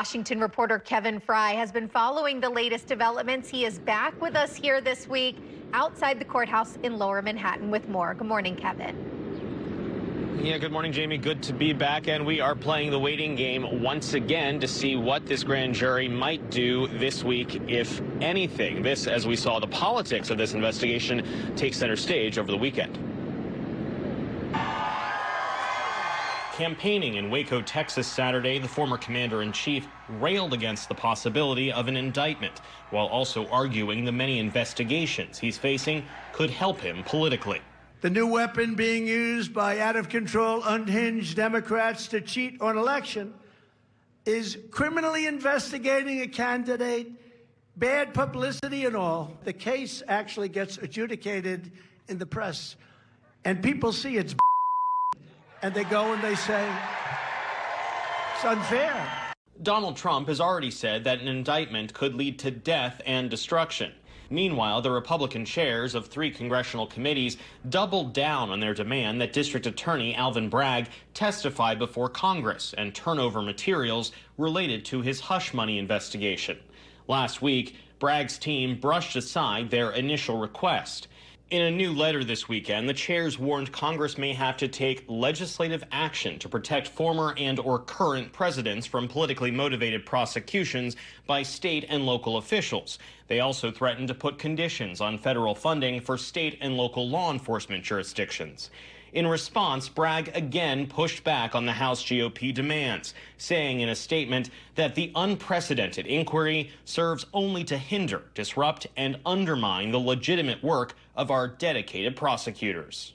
Washington reporter Kevin Fry has been following the latest developments. He is back with us here this week outside the courthouse in Lower Manhattan with more. Good morning, Kevin. Yeah, good morning, Jamie. Good to be back. And we are playing the waiting game once again to see what this grand jury might do this week, if anything. This, as we saw, the politics of this investigation take center stage over the weekend. Campaigning in Waco, Texas Saturday, the former commander-in-chief railed against the possibility of an indictment, while also arguing the many investigations he's facing could help him politically. The new weapon being used by out-of-control, unhinged Democrats to cheat on election is criminally investigating a candidate, bad publicity and all. The case actually gets adjudicated in the press, and people see it's and they go and they say, it's unfair. Donald Trump has already said that an indictment could lead to death and destruction. Meanwhile, the Republican chairs of 3 congressional committees doubled down on their demand that District Attorney Alvin Bragg testify before Congress and turn over materials related to his hush money investigation. Last week, Bragg's team brushed aside their initial request. In a new letter this weekend, the chairs warned Congress may have to take legislative action to protect former and/or current presidents from politically motivated prosecutions by state and local officials. They also threatened to put conditions on federal funding for state and local law enforcement jurisdictions. In response, Bragg again pushed back on the House GOP demands, saying in a statement that the unprecedented inquiry serves only to hinder, disrupt, and undermine the legitimate work of our dedicated prosecutors.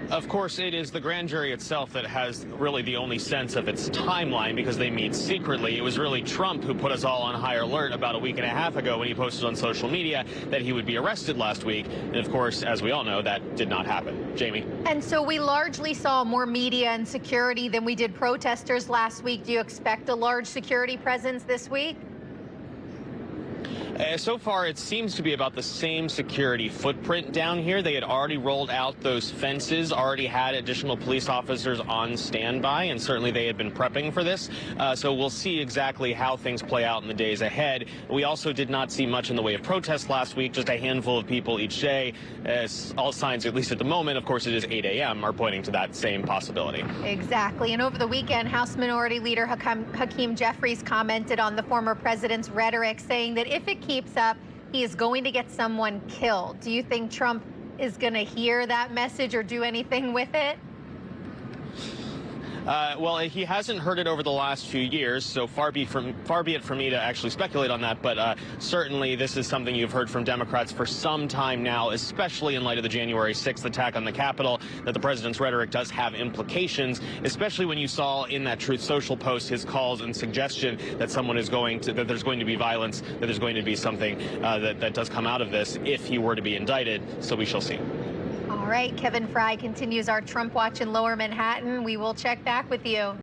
Of course, it is the grand jury itself that has really the only sense of its timeline because they meet secretly. It was really Trump who put us all on high alert about a week and a half ago when he posted on social media that he would be arrested last week. And of course, as we all know, that did not happen. Jamie? And so we largely saw more media and security than we did protesters last week. Do you expect a large security presence this week? So far, it seems to be about the same security footprint down here. They had already rolled out those fences, already had additional police officers on standby, and certainly they had been prepping for this. So we'll see exactly how things play out in the days ahead. We also did not see much in the way of protests last week, just a handful of people each day. All signs, at least at the moment, of course it is 8 a.m., are pointing to that same possibility. Exactly. And over the weekend, House Minority Leader Hakeem Jeffries commented on the former president's rhetoric, saying that if it keeps up, he is going to get someone killed. Do you think Trump is going to hear that message or do anything with it? Well, he hasn't heard it over the last few years, so far be it from me to actually speculate on that. But certainly this is something you've heard from Democrats for some time now, especially in light of the January 6th attack on the Capitol, that the president's rhetoric does have implications, especially when you saw in that Truth Social post his calls and suggestion that that there's going to be violence, that there's going to be something that does come out of this if he were to be indicted. So we shall see. All right, Kevin Fry continues our Trump watch in Lower Manhattan. We will check back with you.